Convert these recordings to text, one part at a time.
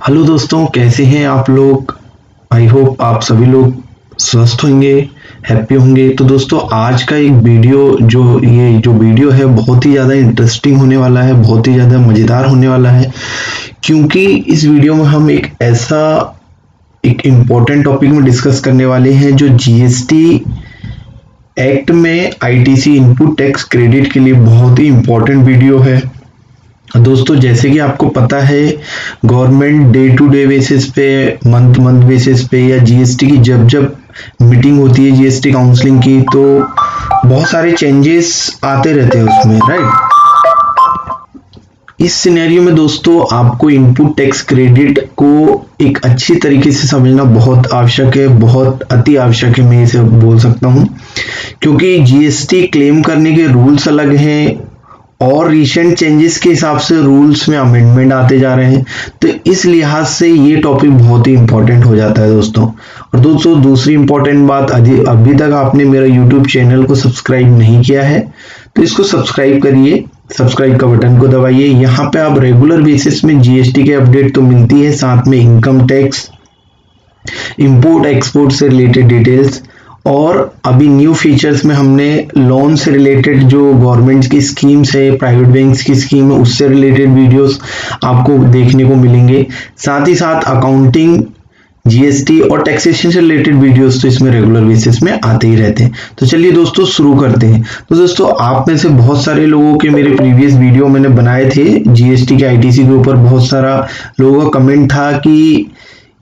Hello दोस्तों, कैसे हैं आप लोग। आई होप आप सभी लोग स्वस्थ होंगे, हैप्पी होंगे। तो दोस्तों, आज का एक वीडियो जो वीडियो है बहुत ही ज़्यादा इंटरेस्टिंग होने वाला है, बहुत ही ज़्यादा मज़ेदार होने वाला है। क्योंकि इस वीडियो में हम एक इम्पोर्टेंट टॉपिक में डिस्कस करने वाले हैं जो जीएसटी एक्ट में आईटीसी इनपुट टैक्स क्रेडिट के लिए बहुत ही इम्पोर्टेंट वीडियो है। दोस्तों, जैसे कि आपको पता है, government day to day basis पे, मंथ बेसिस पे या जीएसटी की जब मीटिंग होती है जीएसटी काउंसलिंग की, तो बहुत सारे चेंजेस आते रहते हैं उसमें, राइट। इस सिनेरियो में दोस्तों, आपको इनपुट टैक्स क्रेडिट को एक अच्छी तरीके से समझना बहुत आवश्यक है, बहुत अति आवश्यक है, मैं इसे बोल सकता हूँ। क्योंकि जीएसटी क्लेम करने के रूल्स अलग हैं और रिसेंट चेंजेस के हिसाब से रूल्स में अमेंडमेंट आते जा रहे हैं। तो इस लिहाज से ये टॉपिक बहुत ही इंपॉर्टेंट हो जाता है दोस्तों। और दोस्तों, दूसरी इंपॉर्टेंट बात, अभी तक आपने मेरा यूट्यूब चैनल को सब्सक्राइब नहीं किया है तो इसको सब्सक्राइब करिए, सब्सक्राइब का बटन को दबाइए। यहाँ पे आप रेगुलर बेसिस में जीएसटी के अपडेट तो मिलती है, साथ में इनकम टैक्स, इंपोर्ट एक्सपोर्ट से रिलेटेड डिटेल्स, और अभी न्यू फीचर्स में हमने लोन से रिलेटेड जो गवर्नमेंट की स्कीम्स है, प्राइवेट बैंक्स की स्कीम है, उससे रिलेटेड वीडियोस आपको देखने को मिलेंगे। साथ ही साथ अकाउंटिंग, जीएसटी और टैक्सेशन से रिलेटेड वीडियोस तो इसमें रेगुलर बेसिस में आते ही रहते हैं। तो चलिए दोस्तों, शुरू करते हैं। तो दोस्तों, आप में से बहुत सारे लोगों के मेरे प्रीवियस वीडियो मैंने बनाए थे जीएसटी के आईटीसी के ऊपर। बहुत सारा लोगों का कमेंट था कि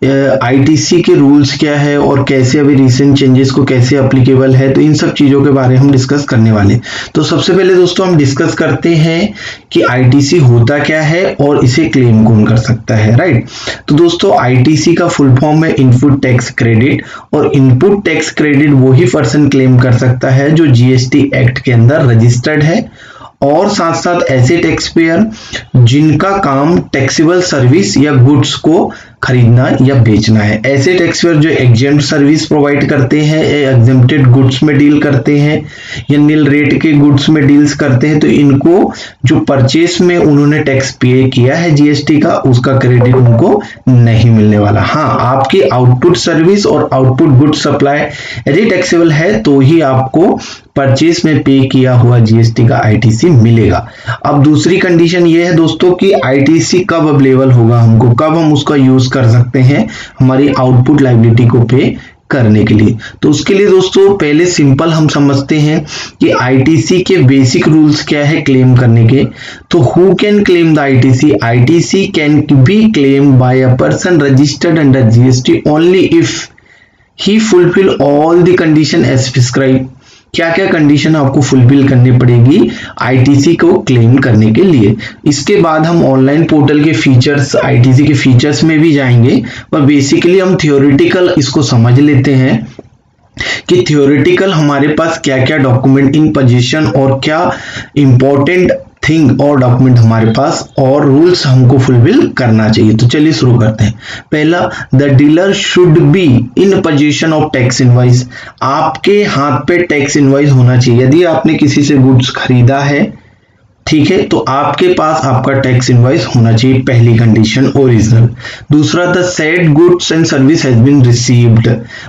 आईटीसी के रूल्स क्या है और कैसे अभी रिसेंट चेंजेस को कैसे अप्लीकेबल है। तो इन सब चीजों के बारे में हम डिस्कस करने वाले। तो सबसे पहले दोस्तों, हम डिस्कस करते हैं कि आईटीसी होता क्या है और इसे क्लेम कौन कर सकता है, राइट। तो दोस्तों, आईटीसी का फुल फॉर्म है इनपुट टैक्स क्रेडिट, और इनपुट टैक्स क्रेडिट वही पर्सन क्लेम कर सकता है जो जीएसटी एक्ट के अंदर रजिस्टर्ड है, और साथ साथ ऐसे टैक्स पेयर जिनका काम टैक्सेबल सर्विस या गुड्स को खरीदना या बेचना है। ऐसे टैक्स पेयर जो एग्जेम्प्ट सर्विस प्रोवाइड करते हैं, एग्जेम्प्टेड गुड्स में डील करते हैं या नील रेट के गुड्स में डील्स करते हैं, तो इनको जो परचेस में उन्होंने टैक्स पे किया है जीएसटी का, उसका क्रेडिट उनको नहीं मिलने वाला। हाँ, आपकी आउटपुट सर्विस और आउटपुट गुड सप्लाई यदि टैक्सेबल है तो ही आपको परचेस में पे किया हुआ जीएसटी का आईटीसी मिलेगा। अब दूसरी कंडीशन ये है दोस्तों कि आईटीसी कब अवेलेबल होगा हमको, कब हम उसका यूज कर सकते हैं हमारी आउटपुट लायबिलिटी को पे करने के लिए। तो उसके लिए दोस्तों, पहले सिंपल हम समझते हैं कि आईटीसी के बेसिक रूल्स क्या है क्लेम करने के। तो who can claim the ITC? ITC can be claim by a person registered under GST only if he fulfil all the condition as prescribe. क्या क्या कंडीशन आपको फुलफिल करनी पड़ेगी आईटीसी को क्लेम करने के लिए। इसके बाद हम ऑनलाइन पोर्टल के फीचर्स, आईटीसी के फीचर्स में भी जाएंगे, पर बेसिकली हम थियोरेटिकल इसको समझ लेते हैं कि थियोरेटिकल हमारे पास क्या क्या डॉक्यूमेंट इन पोजीशन और क्या इंपॉर्टेंट थिंग और डॉक्यूमेंट हमारे पास और रूल्स हमको फुलफिल करना चाहिए। तो चलिए शुरू करते हैं। पहला, the dealer should be in position of tax invoice. आपके हाथ पे टैक्स इनवॉइस होना चाहिए। यदि आपने किसी से गुड्स खरीदा है, ठीक है, तो आपके पास आपका टैक्स इनवॉइस होना चाहिए, पहली कंडीशन ओरिजिनल। दूसरा, the said goods and service has been received.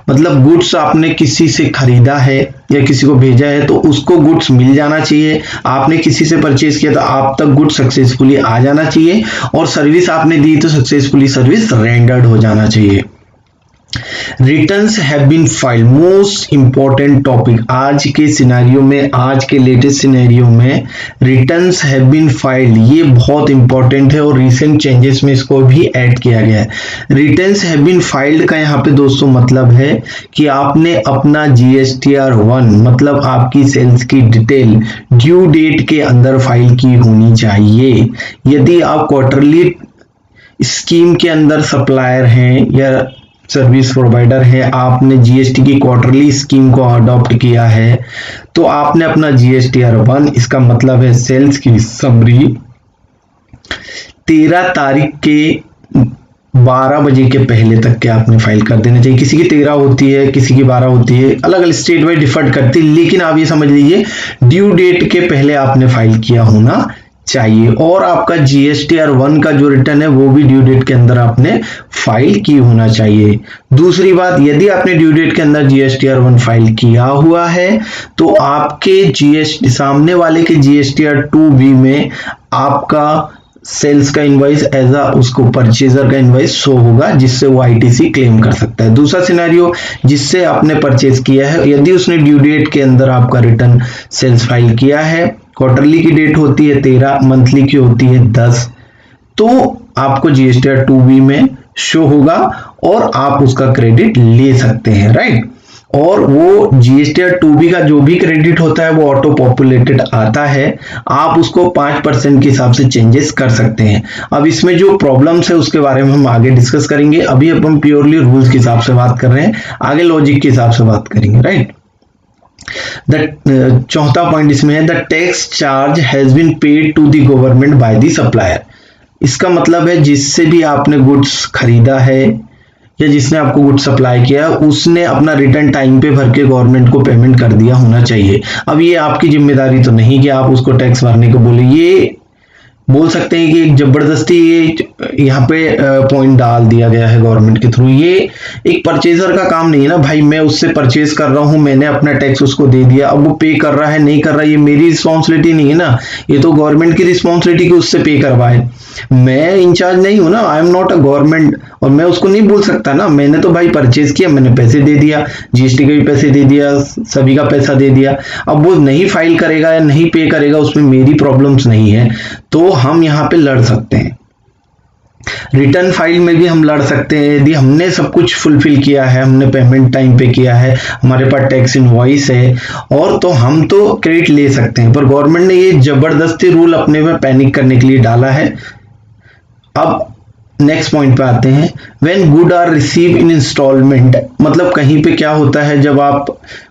मतलब गुड्स आपने किसी से खरीदा है या किसी को भेजा है तो उसको गुड्स मिल जाना चाहिए। आपने किसी से परचेज किया तो आप तक गुड्स सक्सेसफुली आ जाना चाहिए, और सर्विस आपने दी तो सक्सेसफुली सर्विस रेंडर्ड हो जाना चाहिए। Returns have been filed, most important topic आज के सिनेरियो में, आज के लेटेस्ट सिनेरियो में रिटर्न्स हैव बीन फाइल्ड, ये बहुत इंपॉर्टेंट है और रिसेंट चेंजेस में इसको भी ऐड किया गया है। रिटर्न्स हैव बीन फाइल्ड का यहाँ पे दोस्तों मतलब है कि आपने अपना जीएसटीआर 1 मतलब आपकी सेल्स की डिटेल ड्यू डेट के अंदर फाइल की होनी चाहिए। यदि आप क्वार्टरली स्कीम के अंदर सप्लायर हैं या सर्विस प्रोवाइडर है, आपने जीएसटी की क्वार्टरली स्कीम को अडॉप्ट किया है, तो आपने अपना जीएसटीआर 1, इसका मतलब है सेल्स की समरी, 13 तारीख के 12 बजे के पहले तक के आपने फाइल कर देना चाहिए। किसी की 13 होती है, किसी की 12 होती है, अलग अलग स्टेट वाइज डिफर करती है, लेकिन आप ये समझ लीजिए ड्यू डेट के पहले आपने फाइल किया होना चाहिए, और आपका GSTR1 का जो रिटर्न है वो भी ड्यू डेट के अंदर आपने फाइल की होना चाहिए। दूसरी बात, यदि आपने ड्यू डेट के अंदर GSTR1 फाइल किया हुआ है तो आपके सामने वाले के GSTR2B में आपका सेल्स का इनवॉइस एज अ उसको परचेजर का इनवॉइस शो होगा, जिससे वो ITC क्लेम कर सकता है। दूसरा सिनेरियो, जिससे आपने परचेज किया है, यदि उसने ड्यू डेट के अंदर आपका रिटर्न सेल्स फाइल किया है, क्वार्टरली की डेट होती है 13, मंथली की होती है 10, तो आपको GSTR2B में शो होगा और आप उसका क्रेडिट ले सकते हैं, राइट। और वो GSTR2B का जो भी क्रेडिट होता है वो ऑटो पॉपुलेटेड आता है, आप उसको 5% के हिसाब से चेंजेस कर सकते हैं। अब इसमें जो प्रॉब्लम्स है उसके बारे में हम आगे डिस्कस करेंगे, अभी अपन प्योरली रूल्स के हिसाब से बात कर रहे हैं, आगे लॉजिक के हिसाब से बात करेंगे, राइट। चौथा पॉइंट इसमें है, the tax charge has been paid to the government by the supplier. इसका मतलब है जिससे भी आपने गुड्स खरीदा है या जिसने आपको गुड्स सप्लाई किया उसने अपना रिटर्न टाइम पे भर के गवर्नमेंट को पेमेंट कर दिया होना चाहिए। अब ये आपकी जिम्मेदारी तो नहीं कि आप उसको टैक्स भरने को बोले, ये बोल सकते हैं कि एक जबरदस्ती ये यहाँ पे पॉइंट डाल दिया गया है गवर्नमेंट के थ्रू। ये एक परचेजर का काम नहीं है ना भाई, मैं उससे परचेज कर रहा हूँ, मैंने अपना टैक्स उसको दे दिया, अब वो पे कर रहा है नहीं कर रहा है ये मेरी रिस्पॉन्सिबिलिटी नहीं है ना, ये तो गवर्नमेंट की रिस्पॉन्सिबिलिटी कि उससे पे करवाए। मैं इंचार्ज नहीं हूं ना, I am not a government, और मैं उसको नहीं बोल सकता ना, मैंने तो भाई परचेज किया, मैंने पैसे दे दिया, GST के भी पैसे दे दिया, सभी का पैसा दे दिया, अब वो नहीं फाइल करेगा या नहीं पे करेगा उसमें मेरी प्रॉब्लम्स नहीं है, तो हम यहाँ पे लड़ सकते हैं। रिटर्न फाइल में भी हम लड़ सकते हैं यदि हमने सब कुछ फुलफिल किया है, हमने पेमेंट टाइम पे किया है, हमारे पास टैक्स इनवॉइस है, और तो हम तो क्रेडिट ले सकते हैं। पर गवर्नमेंट ने ये जबरदस्ती रूल अपने में पैनिक करने के लिए डाला है। अब नेक्स्ट पॉइंट पे आते हैं, when good are receive in installment, मतलब कहीं पे क्या होता है जब आप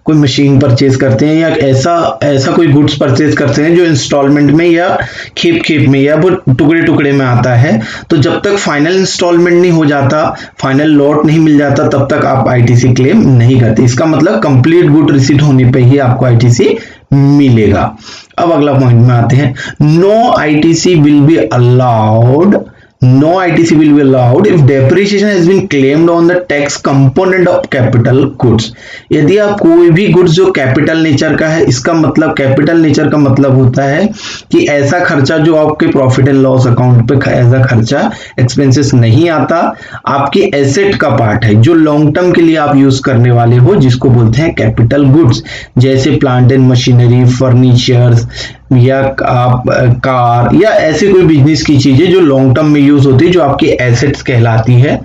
कोई मशीन परचेज करते हैं या ऐसा कोई गुड्स परचेज करते हैं जो इंस्टॉलमेंट में या खेप में या वो टुकड़े टुकड़े में आता है, तो जब तक फाइनल इंस्टॉलमेंट नहीं हो जाता, फाइनल लॉट नहीं मिल जाता, तब तक आप ITC क्लेम नहीं करते। इसका मतलब कंप्लीट गुड रिसीट होने पे ही आपको ITC मिलेगा। अब अगला पॉइंट में आते हैं, no ITC will be allowed, no ITC will be allowed if depreciation has been claimed on the tax component of capital goods। यदि आप कोई भी गुड्स जो कैपिटल नेचर का है, इसका मतलब कैपिटल नेचर का मतलब होता है कि ऐसा खर्चा जो आपके प्रॉफिट एंड लॉस अकाउंट पे ऐसा खर्चा एक्सपेंसेस नहीं आता, आपकी एसेट का पार्ट है जो लॉन्ग टर्म के लिए आप यूज करने वाले हो, जिसको बोलते हैं कैपिटल गुड्स, जैसे प्लांट एंड मशीनरी, फर्नीचर्स या आप कार या ऐसे कोई बिजनेस की चीजें जो लॉन्ग टर्म में यूज होती है, जो आपकी एसेट्स कहलाती है।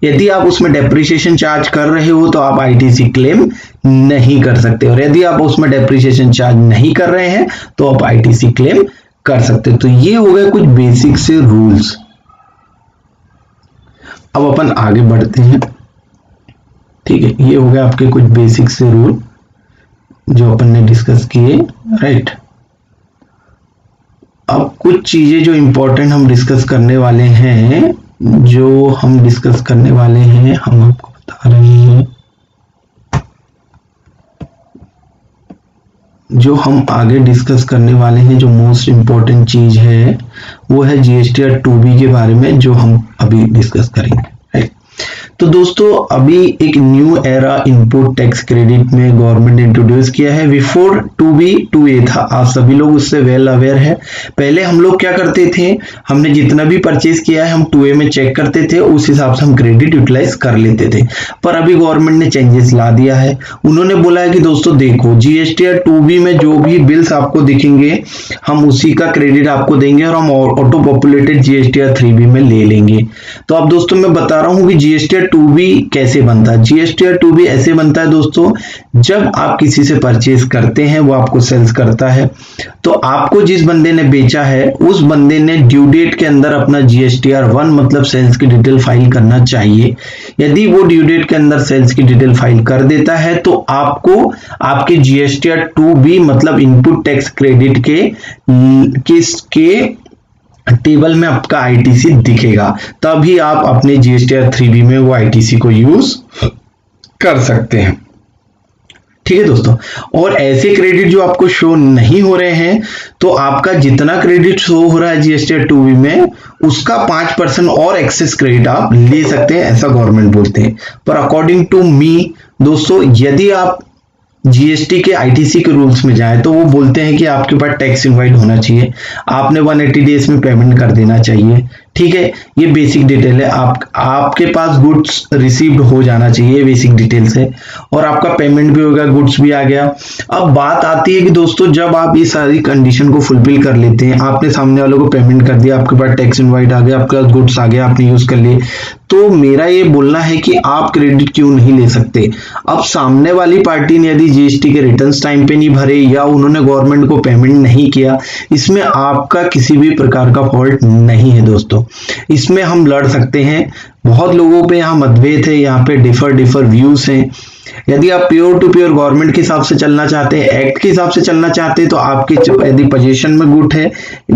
यदि आप उसमें डेप्रिसिएशन चार्ज कर रहे हो तो आप ITC क्लेम नहीं कर सकते, और यदि आप उसमें डेप्रिसिएशन चार्ज नहीं कर रहे हैं तो आप ITC क्लेम कर सकते हैं। तो ये हो गए कुछ बेसिक से रूल्स। अब अपन आगे बढ़ते हैं, ठीक है। ये हो गया आपके कुछ बेसिक से रूल जो अपन ने डिस्कस किए, राइट। अब कुछ चीजें जो इंपॉर्टेंट हम डिस्कस करने वाले हैं, हम आपको बता रहे हैं, जो हम आगे डिस्कस करने वाले हैं, जो मोस्ट इंपॉर्टेंट चीज है वो है GSTR2B के बारे में, जो हम अभी डिस्कस करेंगे, राइट। तो दोस्तों अभी एक new era input tax credit में गवर्नमेंट ने इंट्रोड्यूस किया है। बिफोर 2B 2A था, आप सभी लोग उससे वेल अवेयर है। पहले हम लोग क्या करते थे, हमने जितना भी परचेज किया है हम 2A में चेक करते थे, उस हिसाब से हम क्रेडिट यूटिलाइज कर लेते थे। पर अभी गवर्नमेंट ने चेंजेस ला दिया है, उन्होंने बोला है कि दोस्तों देखो GSTR2B में जो भी बिल्स आपको दिखेंगे हम उसी का क्रेडिट आपको देंगे और हम ऑटो पॉपुलेटेड GSTR3B में ले लेंगे। तो अब दोस्तों मैं बता रहा हूं कि GSTR2B कैसे बनता है। GSTR2B ऐसे बनता है दोस्तों, जब आप किसी से परचेज करते हैं, वो आपको सेल्स करता है, तो आपको जिस बंदे ने बेचा है उस बंदे ने ड्यू डेट के अंदर अपना GSTR1 मतलब सेल्स की डिटेल फाइल करना चाहिए। यदि वो ड्यू डेट के अंदर सेल्स की डिटेल फाइल कर देता है तो आपको आपके GSTR2B मतलब इनपुट टैक्स क्रेडिट के टेबल में आपका ITC दिखेगा, तभी आप अपने GSTR3B में वो ITC को यूज कर सकते हैं, ठीक है दोस्तों। और ऐसे क्रेडिट जो आपको शो नहीं हो रहे हैं, तो आपका जितना क्रेडिट शो हो रहा है जीएसटी 2B में, उसका 5% और एक्सेस क्रेडिट आप ले सकते हैं, ऐसा गवर्नमेंट बोलते हैं। पर अकॉर्डिंग टू मी दोस्तों, यदि आप जीएसटी के आईटीसी के रूल्स में जाए तो वो बोलते हैं कि आपके पास टैक्स इनवाइड होना चाहिए, आपने 180 डेज में पेमेंट कर देना चाहिए। ठीक है, ये बेसिक डिटेल है। आपके पास गुड्स रिसीव्ड हो जाना चाहिए, बेसिक डिटेल्स है, और आपका पेमेंट भी होगा, गुड्स भी आ गया। अब बात आती है कि दोस्तों जब आप ये सारी कंडीशन को फुलफिल कर लेते हैं, आपने सामने वालों को पेमेंट कर दिया, आपके पास टैक्स इनवाइड आ गया, आपके पास गुड्स आ गया, आपने यूज कर लिए, तो मेरा ये बोलना है कि आप क्रेडिट क्यों नहीं ले सकते। अब सामने वाली पार्टी ने यदि जीएसटी के रिटर्न्स टाइम पे नहीं भरे या उन्होंने गवर्नमेंट को पेमेंट नहीं किया, इसमें आपका किसी भी प्रकार का फॉल्ट नहीं है दोस्तों। इसमें हम लड़ सकते हैं। बहुत लोगों पे यहाँ मतभेद है, यहाँ पे डिफर व्यूज हैं। यदि आप प्योर टू प्योर गवर्नमेंट के हिसाब से चलना चाहते हैं, एक्ट के हिसाब से चलना चाहते हैं, तो आपके यदि पोजीशन में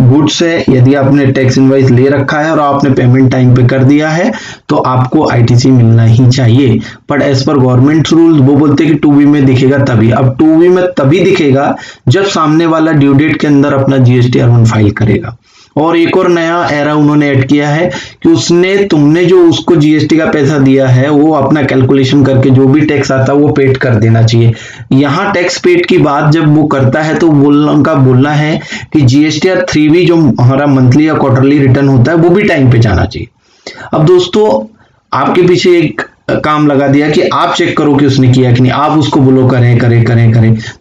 गुड्स है, यदि आपने टैक्स इनवॉइस ले रखा है और आपने पेमेंट टाइम पे कर दिया है, तो आपको आईटीसी मिलना ही चाहिए। But as per government rule वो बोलते हैं कि 2B में दिखेगा तभी। अब 2B में तभी दिखेगा जब सामने वाला ड्यू डेट के अंदर अपना जीएसटी R1 फाइल करेगा। और एक और नया एरा उन्होंने ऐड किया है कि तुमने जो उसको जीएसटी का पैसा दिया है, वो अपना कैलकुलेशन करके जो भी टैक्स आता है वो पेड कर देना चाहिए। यहाँ टैक्स पेड की बात जब वो करता है तो बोलना है कि जीएसटी 3B जो हमारा मंथली या क्वार्टरली रिटर्न होता है वो भी टाइम पे जाना चाहिए। अब दोस्तों आपके पीछे एक काम लगा दिया कि आप चेक करो कि उसने किया कि नहीं, आप उसको बोलो करें,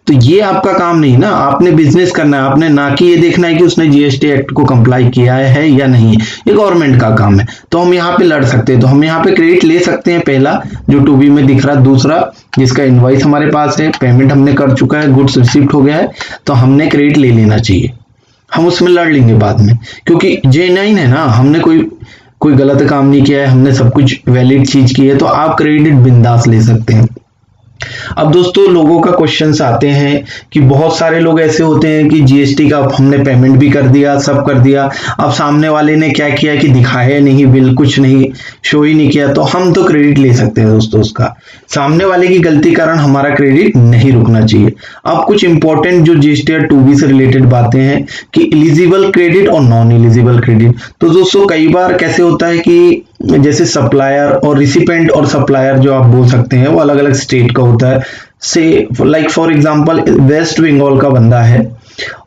तो ये आपका काम नहीं ना। आपने बिजनेस करना है, आपने ना कि ये देखना है कि उसने जीएसटी एक्ट को कंप्लाई किया है या नहीं, ये गवर्नमेंट का काम है। तो हम यहाँ पे लड़ सकते हैं, तो हम यहाँ पे क्रेडिट ले सकते हैं, पहला जो 2B में दिख रहा है। दूसरा जिसका इनवॉइस हमारे पास है, पेमेंट हमने कर चुका है, गुड्स रिसीव्ड हो गया है, तो हमने क्रेडिट ले लेना चाहिए। हम उसमें लड़ लेंगे बाद में, क्योंकि J9 है ना, हमने कोई गलत काम नहीं किया है, हमने सब कुछ वैलिड चीज की है, तो आप क्रेडिट बिंदास ले सकते हैं। अब दोस्तों लोगों का क्वेश्चंस आते हैं कि बहुत सारे लोग ऐसे होते हैं कि जीएसटी का हमने पेमेंट भी कर दिया, सब कर दिया, अब सामने वाले ने क्या किया कि दिखाया नहीं, बिल कुछ नहीं शो ही नहीं किया, तो हम तो क्रेडिट ले सकते हैं दोस्तों उसका। सामने वाले की गलती कारण हमारा क्रेडिट नहीं रुकना चाहिए। अब कुछ इंपॉर्टेंट जो जीएसटी 2B से रिलेटेड बातें हैं कि इलिजिबल क्रेडिट और नॉन इलिजिबल क्रेडिट। तो दोस्तों कई बार कैसे होता है कि जैसे सप्लायर और रिसिपेंट और सप्लायर जो आप बोल सकते हैं वो अलग अलग स्टेट का होता है। Say like for example West Bengal का बंदा है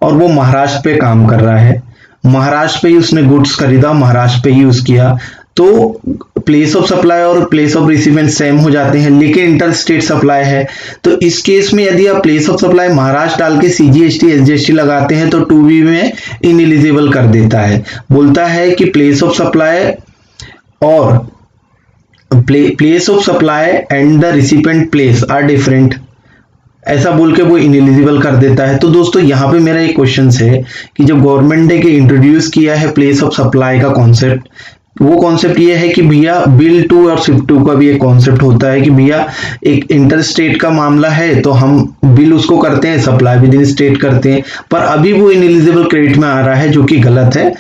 और वो महाराष्ट्र पे काम कर रहा है, महाराष्ट्र पे ही उसने गुड्स खरीदा, महाराष्ट्र पे ही यूज किया, तो प्लेस ऑफ सप्लाई और प्लेस ऑफ रिसीवेंट सेम हो जाते हैं, लेकिन इंटर स्टेट सप्लाई है। तो इस केस में यदि आप प्लेस ऑफ सप्लाई महाराष्ट्र डाल के सीजीएसटी एसजीएसटी लगाते हैं तो 2B में इनएलिजिबल कर देता है। बोलता है कि प्लेस ऑफ सप्लाई और place of supply and the recipient place are different, ऐसा बोल के वो इनएलिजिबल कर देता है। तो दोस्तों यहाँ पे मेरा एक क्वेश्चन है कि जब गवर्नमेंट ने इंट्रोड्यूस किया है प्लेस ऑफ सप्लाई का कॉन्सेप्ट, वो कॉन्सेप्ट ये है कि भैया बिल टू और शिफ्ट टू का भी एक कॉन्सेप्ट होता है कि भैया एक इंटर स्टेट का मामला है तो हम बिल उसको करते हैं, सप्लाई विद इन स्टेट करते हैं, पर अभी वो इनएलिजिबल क्रेडिट में आ रहा है जो कि गलत है।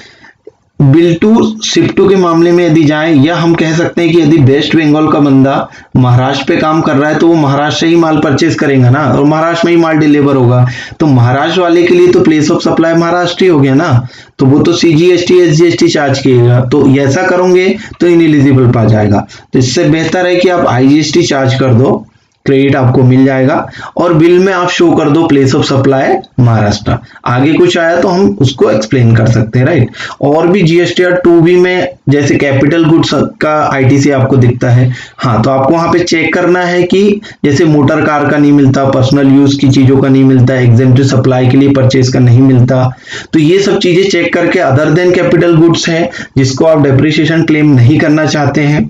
बिल टू शिफ्ट टू के मामले में यदि जाएं, या हम कह सकते हैं कि यदि वेस्ट बंगाल का बंदा महाराष्ट्र पे काम कर रहा है तो वो महाराष्ट्र से ही माल परचेज करेगा ना, और महाराष्ट्र में ही माल डिलीवर होगा, तो महाराष्ट्र वाले के लिए तो प्लेस ऑफ सप्लाई महाराष्ट्र ही हो गया ना, तो वो तो सीजीएसटी एसजीएसटी चार्ज किएगा। तो ऐसा करोगे तो इनएलिजिबल पा जाएगा। तो इससे बेहतर है कि आप आईजीएसटी चार्ज कर दो, क्रेडिट आपको मिल जाएगा, और बिल में आप शो कर दो प्लेस ऑफ सप्लाई महाराष्ट्र। आगे कुछ आया तो हम उसको एक्सप्लेन कर सकते हैं, राइट। और भी जीएसटी 2B में जैसे कैपिटल गुड्स का आईटीसी आपको दिखता है, हाँ, तो आपको वहां पे चेक करना है कि जैसे मोटर कार का नहीं मिलता, पर्सनल यूज की चीजों का नहीं मिलता, एग्जेम्प्टेड सप्लाई के लिए परचेज का नहीं मिलता, तो ये सब चीजें चेक करके अदर देन कैपिटल गुड्स है जिसको आप डेप्रिसिएशन क्लेम नहीं करना चाहते हैं,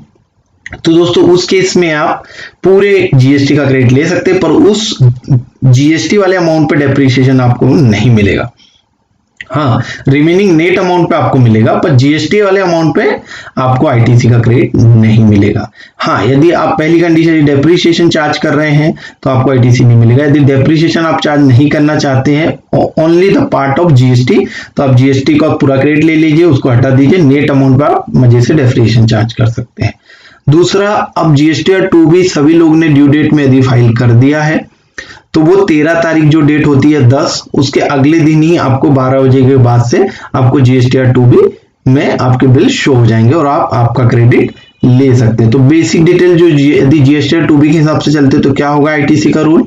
तो दोस्तों उस केस में आप पूरे जीएसटी का क्रेडिट ले सकते हैं, पर उस जीएसटी वाले अमाउंट पे डेप्रिसिएशन आपको नहीं मिलेगा। हाँ, रिमेनिंग नेट अमाउंट पे आपको मिलेगा, पर जीएसटी वाले अमाउंट पे आपको आईटीसी का क्रेडिट नहीं मिलेगा। हाँ, यदि आप पहली कंडीशन डेप्रिसिएशन चार्ज कर रहे हैं तो आपको आईटीसी नहीं मिलेगा। यदि डेप्रिसिएशन आप चार्ज नहीं करना चाहते हैं, only the part of GST, तो आप जीएसटी का पूरा क्रेडिट ले लीजिए, उसको हटा दीजिए, नेट अमाउंट पर आप मजे से डेप्रिसिएशन चार्ज कर सकते हैं। दूसरा, अब जीएसटी 2B सभी लोग ने ड्यू डेट में यदि फाइल कर दिया है तो वो 13 तारीख जो डेट होती है 10, उसके अगले दिन ही आपको 12 बजे के बाद से आपको GSTR 2B में आपके बिल शो हो जाएंगे और आप आपका क्रेडिट ले सकते हैं। तो बेसिक डिटेल जो यदि GSTR 2B के हिसाब से चलते तो क्या होगा, ITC का रूल,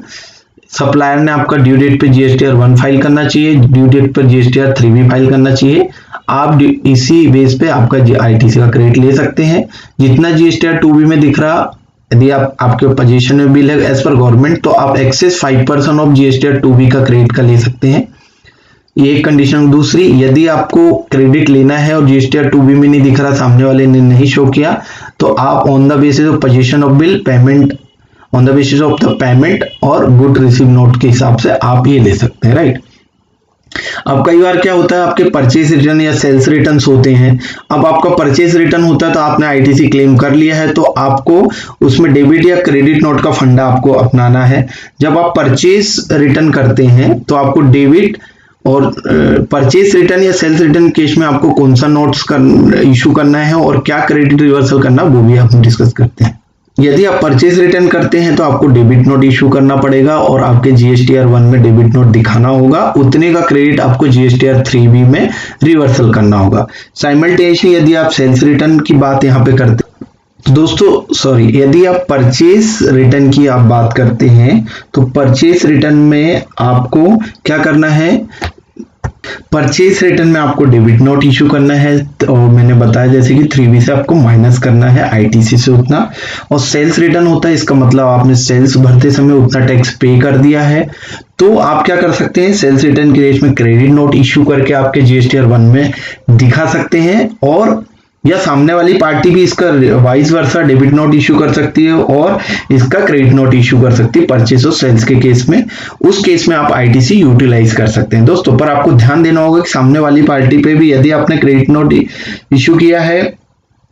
सप्लायर ने आपका ड्यू डेट पे GSTR 1 फाइल करना चाहिए, ड्यू डेट पर GSTR 3B फाइल करना चाहिए। आप इसी बेस पे आपका ITC का क्रेडिट ले सकते हैं। जितना GSTR 2B में दिख रहा, यदि आपके पोजीशन में बिल है एज पर गवर्नमेंट, तो आप एक्सेस 5% ऑफ GSTR 2B का क्रेडिट का ले सकते हैं। ये एक कंडीशन। दूसरी, यदि आपको क्रेडिट लेना है और GSTR 2B में नहीं दिख रहा, सामने वाले ने नहीं शो किया, तो आप on the basis of position of bill payment, on the basis of the payment और गुड रिसीव नोट के हिसाब से आप ये ले सकते हैं, राइट। अब कई बार क्या होता है, आपके परचेज रिटर्न या सेल्स रिटर्न होते हैं। अब आपका परचेज रिटर्न होता है तो आपने ITC क्लेम कर लिया है, तो आपको उसमें डेबिट या क्रेडिट नोट का फंडा आपको अपनाना है। जब आप परचेज रिटर्न करते हैं तो आपको डेबिट और परचेज रिटर्न या सेल्स रिटर्न केस में आपको कौन सा नोट्स इशू करना है और क्या क्रेडिट रिवर्सल करना, वो भी हम डिस्कस करते हैं। यदि आप परचेज रिटर्न करते हैं तो आपको डेबिट नोट इशू करना पड़ेगा और आपके GSTR 1 में डेबिट नोट दिखाना होगा। उतने का क्रेडिट आपको GSTR 3B में रिवर्सल करना होगा। साइमल्टेनियसली यदि आप सेल्स रिटर्न की बात यहाँ पे करते हैं, तो दोस्तों यदि आप परचेज रिटर्न की आप बात करते हैं तो परचेज रिटर्न में आपको क्या करना है, परचेज रिटर्न में आपको डेबिट नोट इशू करना है और मैंने बताया जैसे कि 3B से आपको माइनस करना है ITC से उतना। और सेल्स रिटर्न होता है, इसका मतलब आपने सेल्स भरते समय उतना टैक्स पे कर दिया है। तो आप क्या कर सकते हैं, सेल्स रिटर्न के केस में क्रेडिट नोट इशू करके आपके GSTR 1 में दिखा सकते हैं, और या सामने वाली पार्टी भी इसका vice versa debit note issue कर सकती है और इसका क्रेडिट नोट इशू कर सकती है परचेज और सेल्स के केस में। उस केस में आप ITC यूटिलाइज कर सकते हैं दोस्तों। पर आपको ध्यान देना होगा कि सामने वाली पार्टी पे भी यदि आपने क्रेडिट नोट इशू किया है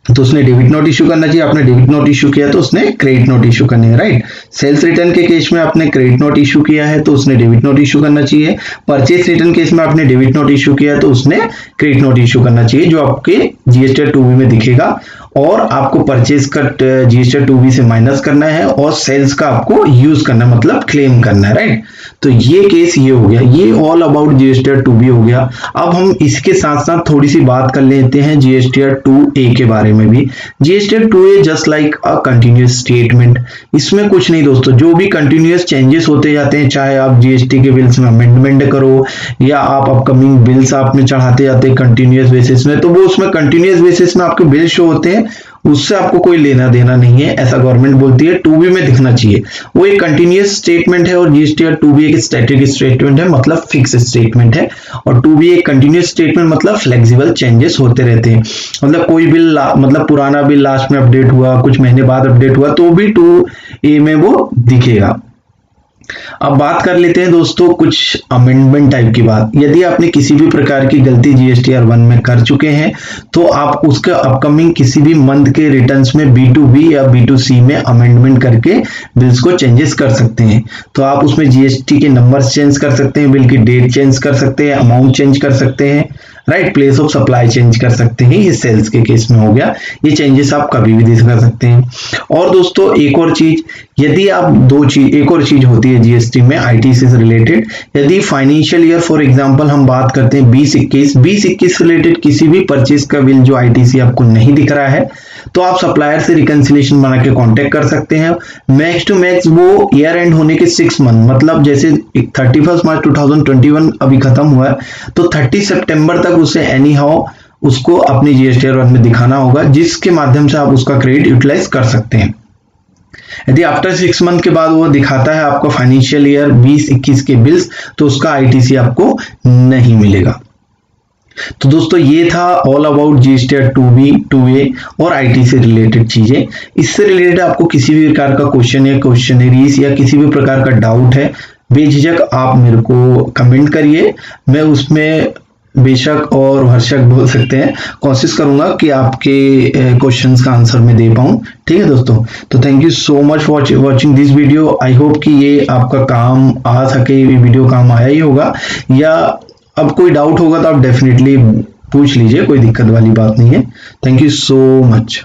तो उसने डेबिट नोट इशू करना चाहिए, आपने डेबिट नोट इशू किया तो उसने क्रेडिट नोट इशू करने है, राइट। सेल्स रिटर्न के केस में आपने क्रेडिट नोट इशू किया है तो उसने डेबिट नोट इशू करना चाहिए। परचेज रिटर्न केस में आपने डेबिट नोट इशू किया है तो उसने क्रेडिट नोट इशू करना चाहिए, जो आपके GSTR 2B में दिखेगा। और आपको परचेज का GSTR 2B से माइनस करना है और सेल्स का आपको यूज करना है, मतलब क्लेम करना है, राइट। तो ये केस ये हो गया, ये ऑल अबाउट GSTR 2B हो गया। अब हम इसके साथ साथ थोड़ी सी बात कर लेते हैं GSTR 2A के बारे में भी। GSTR 2A just like a continuous statement, इसमें कुछ नहीं दोस्तों, जो भी कंटिन्यूअस चेंजेस होते जाते हैं, चाहे आप GST के बिल्स में अमेंडमेंट करो या आप अपकमिंग बिल्स आप में चढ़ाते जाते हैं कंटिन्यूअस बेसिस में, तो वो उसमें कंटिन्यूअस बेसिस में आपके बिल शो होते हैं, उससे आपको कोई लेना देना नहीं है, ऐसा गवर्नमेंट बोलती है। 2B में दिखना चाहिए, वो एक कंटिन्यूअस स्टेटमेंट है और GSTR 2B एक स्टैटिक स्टेटमेंट है, मतलब फिक्स स्टेटमेंट है। और 2B एक कंटिन्यूअस स्टेटमेंट मतलब फ्लेक्सिबल चेंजेस होते रहते हैं, मतलब कोई बिल मतलब पुराना बिल लास्ट में अपडेट हुआ, कुछ महीने बाद अपडेट हुआ, तो भी 2A में वो दिखेगा। अब बात कर लेते हैं दोस्तों कुछ अमेंडमेंट टाइप की बात। यदि आपने किसी भी प्रकार की गलती GSTR 1 में कर चुके हैं तो आप उसके अपकमिंग किसी भी मंथ के रिटर्न्स में B2B या B2C में अमेंडमेंट करके बिल्स को चेंजेस कर सकते हैं। तो आप उसमें GST के नंबर्स चेंज कर सकते हैं, बिल की डेट चेंज कर सकते हैं, अमाउंट चेंज कर सकते हैं, right, place of supply change कर सकते हैं। ये सेल्स के केस में हो गया, ये चेंजेस आप कभी भी दे सकते हैं। और दोस्तों एक और चीज, यदि आप एक और चीज होती है GST में ITC से रिलेटेड, यदि फाइनेंशियल ईयर फॉर एग्जांपल हम बात करते हैं 20-21 रिलेटेड किसी भी परचेज का बिल जो ITC आपको नहीं दिख रहा है, तो आप सप्लायर से रिकंसिलिएशन बना के कांटेक्ट कर सकते हैं। मैक्स टू मैक्स वो ईयर एंड होने के 6 मंथ, मतलब जैसे 31 मार्च 2021 अभी खत्म हुआ है, तो 30 सितंबर तक उसे एनी हाउ उसको अपनी GSTR 1 में दिखाना होगा, जिसके माध्यम से आप उसका क्रेडिट यूटिलाइज कर सकते हैं। यदि आफ्टर 6 मंथ के बाद वो दिखाता है आपको फाइनेंशियल ईयर 20-21 के बिल्स, तो उसका ITC आपको नहीं मिलेगा। तो दोस्तों ये था all about GSTR 2B 2A और ITC से रिलेटेड चीजें। इससे रिलेटेड आपको किसी भी प्रकार का क्वेश्चन या क्वेश्चनरीज या किसी भी प्रकार का डाउट है, बेझिझक आप मेरे को कमेंट करिए, मैं उसमें बेशक और हर्षक बोल सकते हैं, कोशिश करूंगा कि आपके क्वेश्चंस का आंसर मैं दे पाऊं। ठीक है दोस्तों, तो thank you so much for watching this video. I hope कि ये आपका काम आ सके, ये वीडियो काम आया ही होगा, या अब कोई डाउट होगा तो आप डेफिनेटली पूछ लीजिए, कोई दिक्कत वाली बात नहीं है। Thank you so much.